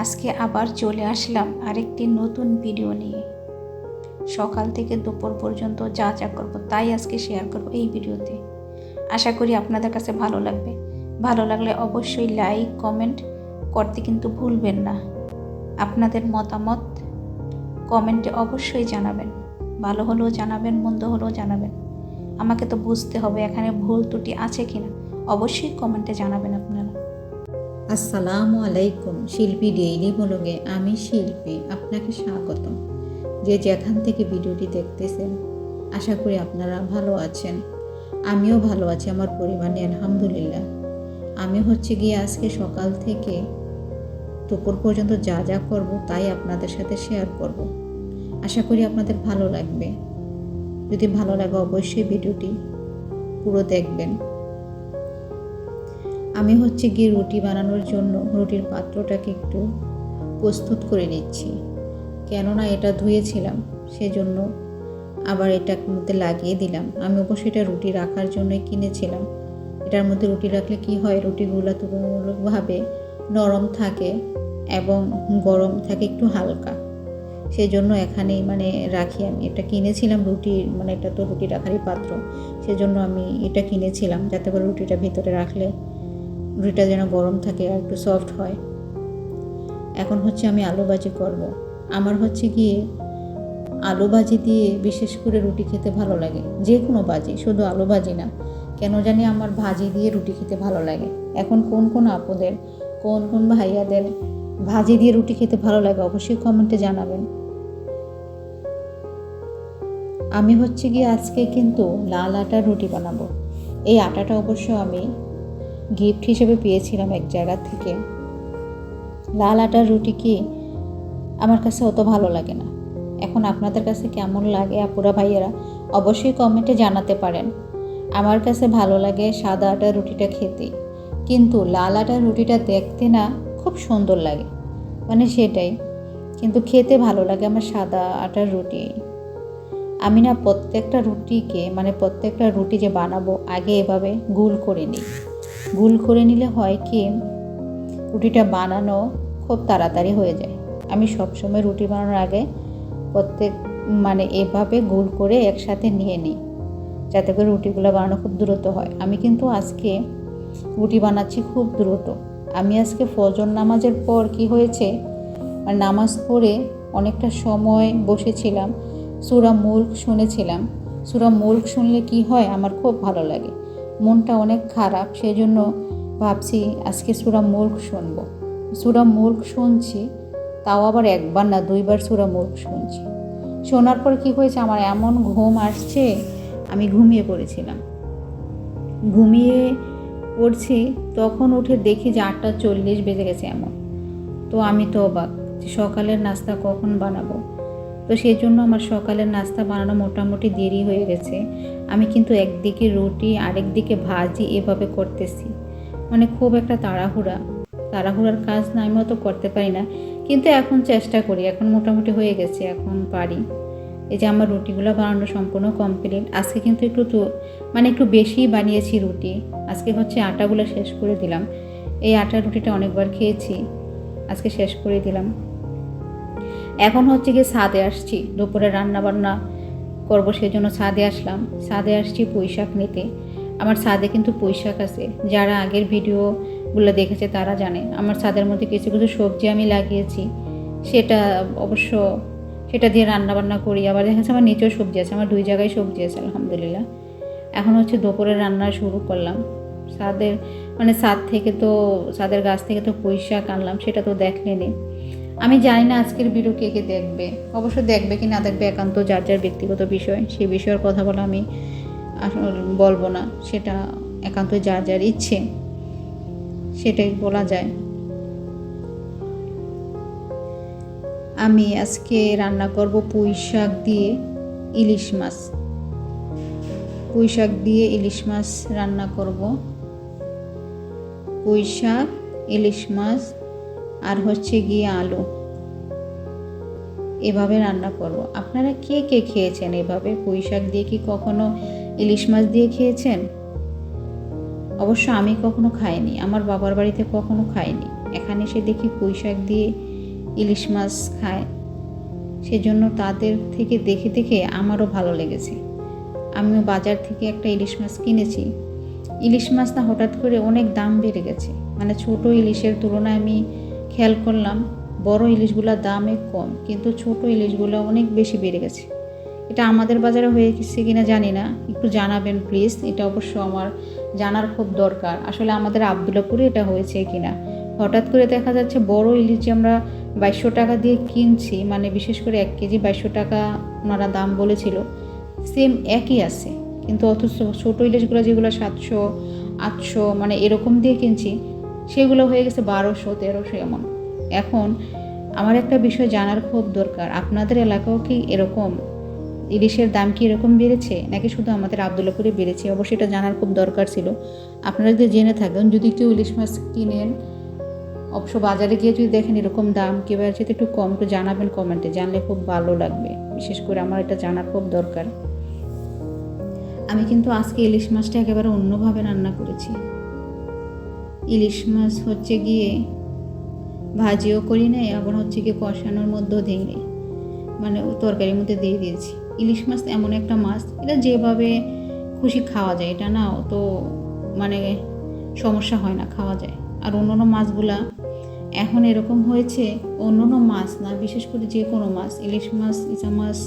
আজকে আবার চলে আসলাম আরেকটি নতুন ভিডিও নিয়ে। সকাল থেকে দুপুর পর্যন্ত যা যা করব তাই আজকে শেয়ার করব এই ভিডিওতে। আশা করি আপনাদের কাছে ভালো লাগবে। ভালো লাগলে অবশ্যই লাইক কমেন্ট করতে কিন্তু ভুলবেন না। আপনাদের মতামত কমেন্টে অবশ্যই জানাবেন। ভালো হলেও জানাবেন, মন্দ হলেও জানাবেন। আমাকে তো বুঝতে হবে এখানে ভুল ত্রুটি আছে কিনা। অবশ্যই কমেন্টে জানাবেন আপনারা। আসসালামু আলাইকুম। শিল্পী ডেইলি ব্লগে আমি শিল্পী, আপনাকে স্বাগতম। যে যেখান থেকে ভিডিওটি দেখতেছেন আশা করি আপনারা ভালো আছেন। আমিও ভালো আছি, আমার পরিবার নিয়ে আলহামদুলিল্লাহ। আমি গিয়ে আজকে সকাল থেকে দুপুর পর্যন্ত যা যা করব তাই আপনাদের সাথে শেয়ার করব। আশা করি আপনাদের ভালো লাগবে। যদি ভালো লাগে অবশ্যই ভিডিওটি পুরো দেখবেন। আমি গিয়ে রুটি বানানোর জন্য রুটির পাত্রটাকে একটু প্রস্তুত করে নিচ্ছি, কেননা এটা ধুয়েছিলাম সেজন্য আবার এটার মধ্যে লাগিয়ে দিলাম। আমি অবশ্যই এটা রুটি রাখার জন্যই কিনেছিলাম। এটার মধ্যে রুটি রাখলে কি হয়, রুটিগুলো তুলনামূলকভাবে নরম থাকে এবং গরম থাকে, একটু হালকা। সেজন্য এখানেই রাখি। আমি এটা কিনেছিলাম এটা তো রুটি রাখারই পাত্র, সেজন্য আমি এটা কিনেছিলাম যাতে করে রুটিটা ভিতরে রাখলে রুটিটা যেন গরম থাকে আর একটু সফট হয়। এখন আমি আলু ভাজি করব। আমার গিয়ে আলু ভাজি দিয়ে বিশেষ করে রুটি খেতে ভালো লাগে। যে কোনো ভাজি, শুধু আলু ভাজি না, কেন জানি আমার ভাজি দিয়ে রুটি খেতে ভালো লাগে। এখন কোন কোন আপুদের, কোন কোন ভাইয়াদের ভাজি দিয়ে রুটি খেতে ভালো লাগে অবশ্যই কমেন্টে জানাবেন। আমি গিয়ে আজকে কিন্তু লাল আটার রুটি বানাবো। এই আটাটা অবশ্য আমি গিফট হিসেবে পেয়েছিলাম এক জায়গা থেকে। লাল আটার রুটি কি আমার কাছে অত ভালো লাগে না। এখন আপনাদের কাছে কেমন লাগে আপুরা ভাইয়েরা অবশ্যই কমেন্টে জানাতে পারেন। আমার কাছে ভালো লাগে সাদা আটার রুটিটা খেতে, কিন্তু লাল আটার রুটিটা দেখতে না খুব সুন্দর লাগে, সেটাই। কিন্তু খেতে ভালো লাগে আমার সাদা আটার রুটি। আমি না প্রত্যেকটা রুটি যে বানাবো আগে এভাবে গোল করে নিই। গোল করে নিলে হয় কি, রুটিটা বানানো খুব তাড়াতাড়ি হয়ে যায়। আমি সবসময় রুটি বানানোর আগে এভাবে গোল করে একসাথে নিয়ে নিই, যাতে করে রুটিগুলো বানানো খুব দ্রুত হয়। আমি কিন্তু আজকে রুটি বানাচ্ছি খুব দ্রুত। আমি আজকে ফজর নামাজের পর কি হয়েছে, নামাজ পড়ে অনেকটা সময় বসেছিলাম, সূরা মুলক শুনেছিলাম। সূরা মুলক শুনলে কি হয়, আমার খুব ভালো লাগে। মনটা অনেক খারাপ, সেই জন্য ভাবছি আজকে সূরা মুলক শুনবো। সূরা মুলক শুনছি, তাও আবার একবার না, দুইবার সূরা মুলক শুনছি। শোনার পর কি হয়েছে, আমার এমন ঘুম আসছে, আমি ঘুমিয়ে পড়েছিলাম। ঘুমিয়ে পড়ছি, তখন উঠে দেখি যে 8:40 বেজে গেছে এমন। তো আমি তো অবাক যে সকালের নাস্তা কখন বানাবো। তো সেই জন্য আমার সকালের নাস্তা বানানো মোটামুটি দেরি হয়ে গেছে। আমি কিন্তু একদিকে রুটি আরেকদিকে ভাজি এভাবে করতেছি। খুব একটা তাড়াহুড়ার কাজ না, আমি অত করতে পারি না, কিন্তু এখন চেষ্টা করি। এখন মোটামুটি হয়ে গেছে, এখন পারি। এই যে আমার রুটিগুলো বানানো সম্পূর্ণ কমপ্লিট। আজকে কিন্তু একটু বেশি বানিয়েছি রুটি। আজকে আটাগুলো শেষ করে দিলাম। এই আটার রুটিটা অনেকবার খেয়েছি, আজকে শেষ করে দিলাম। এখন গিয়ে ছাদে আসছি, দুপুরে রান্না বান্না করবো, সেজন্য ছাদে আসলাম। ছাদে আসছি পুঁই শাক নিতে। আমার ছাদে কিন্তু পুঁই শাক আছে, যারা আগের ভিডিওগুলো দেখেছে তারা জানে। আমার ছাদের মধ্যে কিছু কিছু সবজি আমি লাগিয়েছি, সেটা দিয়ে রান্না বান্না করি। আবার দেখা যাচ্ছে আমার নিচেও সবজি আছে, আমার 2 জায়গায় সবজি আছে আলহামদুলিল্লাহ। এখন দুপুরে রান্না শুরু করলাম। ছাদের গাছ থেকে তো পুঁই শাক আনলাম, সেটা তো দেখলেনি। আমি জানি না আজকের ভিডিও কে কে দেখবে, অবশ্য দেখবে কি না দেখবে একান্ত যার যার ব্যক্তিগত বিষয়। সেই বিষয়ের কথা বলে আমি বলবো না, সেটা একান্ত যার যার ইচ্ছে সেটাই বলা যায়। আমি আজকে রান্না করব পুঁই শাক দিয়ে ইলিশ মাছ। পুঁই শাক দিয়ে ইলিশ মাছ রান্না করব। পুঁই শাক, ইলিশ মাছ আর গিয়ে আলু, এভাবে রান্না করব। আপনারা কে কে খেয়েছেন এভাবে? পুঁই শাক দিয়ে কি কখনো ইলিশ মাছ দিয়ে খেয়েছেন? অবশ্য আমি কখনো খাইনি, আমার বাবার বাড়িতে কখনো খাইনি। এখানে এসে দেখি পুঁই শাক দিয়ে ইলিশ মাছ খায়, সেজন্য তাদের থেকে দেখে দেখে আমারও ভালো লেগেছে। আমিও বাজার থেকে একটা ইলিশ মাছ কিনেছি। ইলিশ মাছটা হঠাৎ করে অনেক দাম বেড়ে গেছে, মানে ছোট ইলিশের তুলনায় আমি খেয়াল করলাম বড় ইলিশগুলোর দামে কম, কিন্তু ছোট ইলিশগুলো অনেক বেশি বেড়ে গেছে। এটা আমাদের বাজারে হয়ে গেছে কিনা জানি না, একটু জানাবেন প্লিজ। এটা অবশ্য আমার জানার খুব দরকার, আসলে আমাদের আবদুল্লাপুরে এটা হয়েছে কিনা। হঠাৎ করে দেখা যাচ্ছে বড় ইলিশ যে আমরা 2200 টাকা দিয়ে কিনছি, মানে বিশেষ করে 1 কেজি 2200 টাকা ওনারা দাম বলেছিল, সেম একই আছে, কিন্তু অথচ ছোটো ইলিশগুলো যেগুলো 700 800 মানে এরকম দিয়ে কিনছি, সেগুলো হয়ে গেছে 1200 1300 এমন। এখন আমার একটা বিষয় জানার খুব দরকার, আপনাদের এলাকাও কি এরকম ইলিশের দাম কি এরকম বেড়েছে, নাকি শুধু আমাদের আবদুল্লাপুরে বেড়েছে? অবশ্যই এটা জানার খুব দরকার ছিল। আপনারা যদি জেনে থাকেন, যদি কেউ ইলিশ মাছ কিনেন, অবশ্য বাজারে গিয়ে যদি দেখেন এরকম দাম কেউ আছে, একটু কম একটু জানাবেন কমেন্টে, জানলে খুব ভালো লাগবে। বিশেষ করে আমার এটা জানার খুব দরকার। আমি কিন্তু আজকে ইলিশ মাছটা একেবারে অন্যভাবে রান্না করেছি। ইলিশ মাছ হচ্ছে গিয়ে ভাজিও করি নাই, আবার হচ্ছে গিয়ে কষানোর মধ্যেও দিই নি, মানে তরকারির মধ্যে দিয়ে দিয়েছি। ইলিশ মাছ এমন একটা মাছ, এটা যেভাবে খুশি খাওয়া যায়, এটা না তো মানে সমস্যা হয় না, খাওয়া যায়। আর অন্যান্য মাছগুলা এখন এরকম হয়েছে, অন্যান্য মাছ না, বিশেষ করে যে কোনো মাছ, ইলিশ মাছ, ইচা মাছ,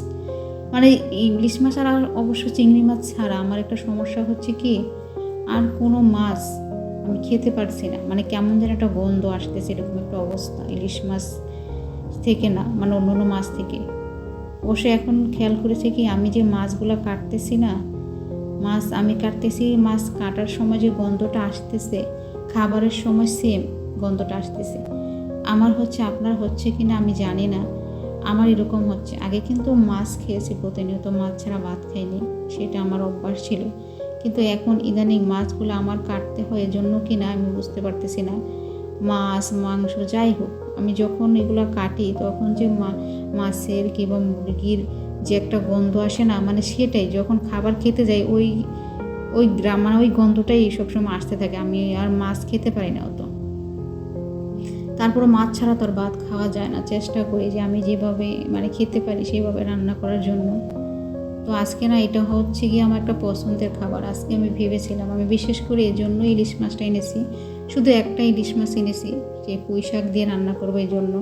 মানে ইলিশ মাছ আর অবশ্য চিংড়ি মাছ ছাড়া আমার একটা সমস্যা হচ্ছে কি, আর কোনো মাছ আমি খেতে পারছি না, মানে কেমন যেন একটা গন্ধ আসতেছে, এরকম একটা অবস্থা ইলিশ মাছ থেকে না, মানে অন্য মাছ থেকে। অবশ্যই এখন খেয়াল করেছে কি, আমি যে মাছগুলো কাটতেছি না, মাছ আমি কাটতেছি, মাছ কাটার সময় যে গন্ধটা আসতেছে, খাবারের সময় সেম গন্ধটা আসতেছে। আমার হচ্ছে, আপনার হচ্ছে কি না আমি জানি না, আমার এরকম হচ্ছে। আগে কিন্তু মাছ খেয়েছি প্রতিনিয়ত, মাছ ছাড়া ভাত খাইনি, সেটা আমার অভ্যাস ছিল। কিন্তু এখন ইদানিং মাছগুলো আমার কাটতে হয়, এজন্য কি না আমি বুঝতে পারতেছি না। মাছ মাংস যাই হোক, আমি যখন এগুলো কাটি তখন যে মাছের কিংবা মুরগির যে একটা গন্ধ আসে না, মানে সেটাই যখন খাবার খেতে যাই ওই মানে ওই গন্ধটাই সবসময় আসতে থাকে। আমি আর মাছ খেতে পারি না অত। তারপরে মাছ ছাড়া তো আর ভাত খাওয়া যায় না, চেষ্টা করি যে আমি যেভাবে মানে খেতে পারি সেভাবে রান্না করার জন্য। তো আজকে না এটা হচ্ছে গিয়ে আমার একটা পছন্দের খাবার। আজকে আমি ভেবেছিলাম, আমি বিশেষ করে এই জন্য ইলিশ মাছটা এনেছি, শুধু একটা ইলিশ মাছ এনেছি যে পুঁই শাক দিয়ে রান্না করবো এই জন্য।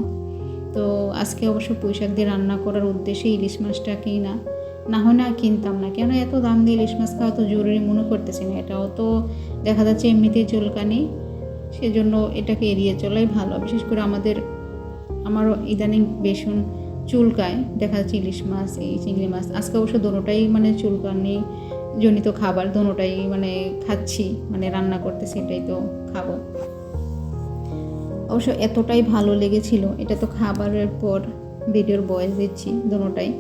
তো আজকে অবশ্য পুঁই শাক দিয়ে রান্না করার উদ্দেশ্যে ইলিশ মাছটা কিনা, না হয় না কিনতাম না, কেন এত দাম দিয়ে ইলিশ মাছ খাওয়া তো জরুরি মনে করতেছি না। এটাও তো দেখা যাচ্ছে এমনিতেই চুলকানি, সেজন্য এটাকে এড়িয়ে চলাই ভালো। বিশেষ করে আমারও ইদানিং ভীষণ চুলকায়, দেখা যাচ্ছে ইলিশ মাছ এই চিংড়ি মাছ, আজকে অবশ্য দোনোটাই মানে চুলকানি জনিত খাবার, দোনোটাই মানে খাচ্ছি, মানে রান্না করতেছি, এটাই তো খাবো। অবশ্য এতটাই ভালো লেগেছিল, এটা তো খাবারের পর ভিডিওর ভয়েস দিচ্ছি দোনোটাই।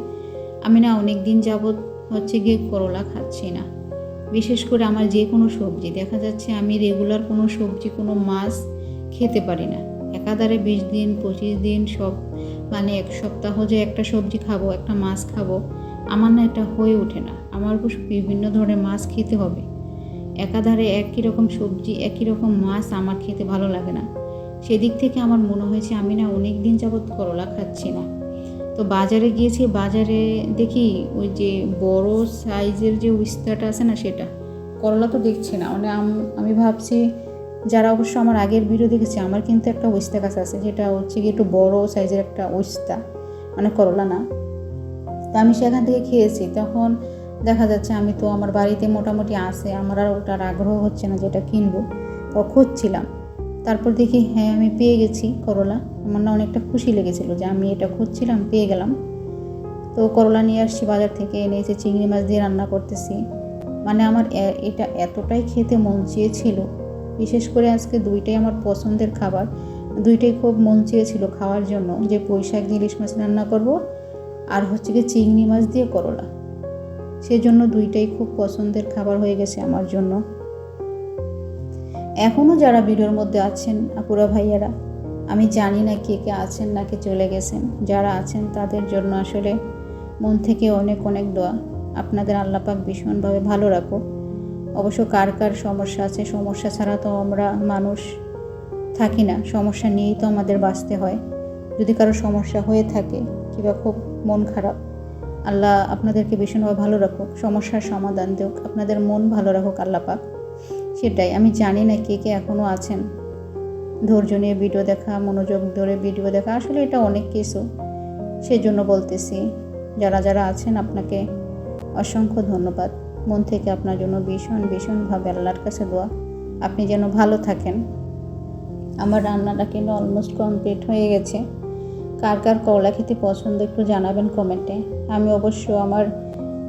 আমি না অনেক দিন যাবৎ হচ্ছে গিয়ে করলা খাচ্ছি না। বিশেষ করে আমার যে কোনো সবজি, দেখা যাচ্ছে আমি রেগুলার কোনো সবজি কোনো মাছ খেতে পারি না। একাধারে 20 দিন 25 দিন সব মানে 1 সপ্তাহ যে একটা সবজি খাবো, একটা মাছ খাবো, আমার না এটা হয়ে ওঠে না। আমার বিভিন্ন ধরনের মাছ খেতে হবে, একাধারে একই রকম সবজি একই রকম মাছ আমার খেতে ভালো লাগে না। সেদিক থেকে আমার মনে হয়েছে আমি না অনেক দিন যাবৎ করলা খাচ্ছি না। তো বাজারে গিয়েছি, বাজারে দেখি ওই যে বড় সাইজের যে উস্তাটা আছে না, সেটা করলা তো দেখছি না। মানে আমি ভাবছি, যারা অবশ্য আমার আগের ভিডিও দেখেছে, আমার কিন্তু একটা উস্তা গাছ আছে, যেটা হচ্ছে কি একটু বড় সাইজের একটা উস্তা, মানে করলা না। তো আমি সেখান থেকে খেয়েছি, তখন দেখা যাচ্ছে আমি তো আমার বাড়িতে মোটামুটি আছে, আমার আর ওটার আগ্রহ হচ্ছে না যেটা কিনবো। তো খুঁজছিলাম, তারপর দেখি হ্যাঁ আমি পেয়ে গেছি করলা। আমার না অনেকটা খুশি লেগেছিলো যে আমি এটা খুঁজছিলাম, পেয়ে গেলাম। তো করলা নিয়ে আসছি বাজার থেকে, এনেছি চিংড়ি মাছ দিয়ে রান্না করতেছি। মানে আমার এটা এতটাই খেতে মন চেয়েছিল, বিশেষ করে আজকে দুইটাই আমার পছন্দের খাবার, দুইটাই খুব মন চেয়েছিল খাওয়ার জন্য, যে পুঁই শাক দিয়ে ইলিশ মাছ রান্না করব আর হচ্ছে কি চিংড়ি মাছ দিয়ে করলা। সেজন্য দুইটাই খুব পছন্দের খাবার হয়ে গেছে আমার জন্য। এখনও যারা ভিডিওর মধ্যে আছেন আপুরা ভাইয়ারা, আমি জানি না কে কে আছেন নাকি চলে গেছেন, যারা আছেন তাদের জন্য আসলে মন থেকে অনেক অনেক দোয়া। আপনাদের আল্লাহ পাক ভীষণভাবে ভালো রাখো। অবশ্য কার কার সমস্যা আছে, সমস্যা ছাড়া তো আমরা মানুষ থাকি না, সমস্যা নিয়েই তো আমাদের বাঁচতে হয়। যদি কারো সমস্যা হয়ে থাকে কিংবা খুব মন খারাপ, আল্লাহ আপনাদেরকে ভীষণভাবে ভালো রাখুক, সমস্যার সমাধান দিক, আপনাদের মন ভালো রাখুক আল্লাহ পাক। সেটাই, আমি জানি না কে কে এখনও আছেন ধৈর্য নিয়ে ভিডিও দেখা, মনোযোগ ধরে ভিডিও দেখা, আসলে এটা অনেক কিছু, সেজন্য বলতেছি যারা যারা আছেন আপনাকে অসংখ্য ধন্যবাদ। মন থেকে আপনার জন্য ভীষণভাবে আল্লাহর কাছে দোয়া, আপনি যেন ভালো থাকেন। আমার রান্নাটা কিন্তু অলমোস্ট কমপ্লিট হয়ে গেছে। কার কার করলা খেতে পছন্দ একটু জানাবেন কমেন্টে। আমি অবশ্য আমার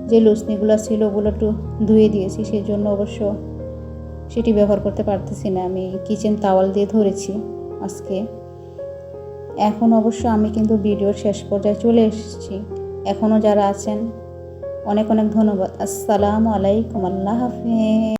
যে লুচনিগুলো ছিল ওগুলো একটু ধুয়ে দিয়েছি, সেই জন্য অবশ্য সেটি ব্যবহার করতে পারতেছি না, আমি কিচেন তাওয়াল দিয়ে ধরেছি আজকে। এখন অবশ্য আমি কিন্তু ভিডিওর শেষ পর্যায়ে চলে এসেছি। এখনও যারা আছেন অনেক অনেক ধন্যবাদ। আসসালামু আলাইকুম, আল্লাহ হাফেজ।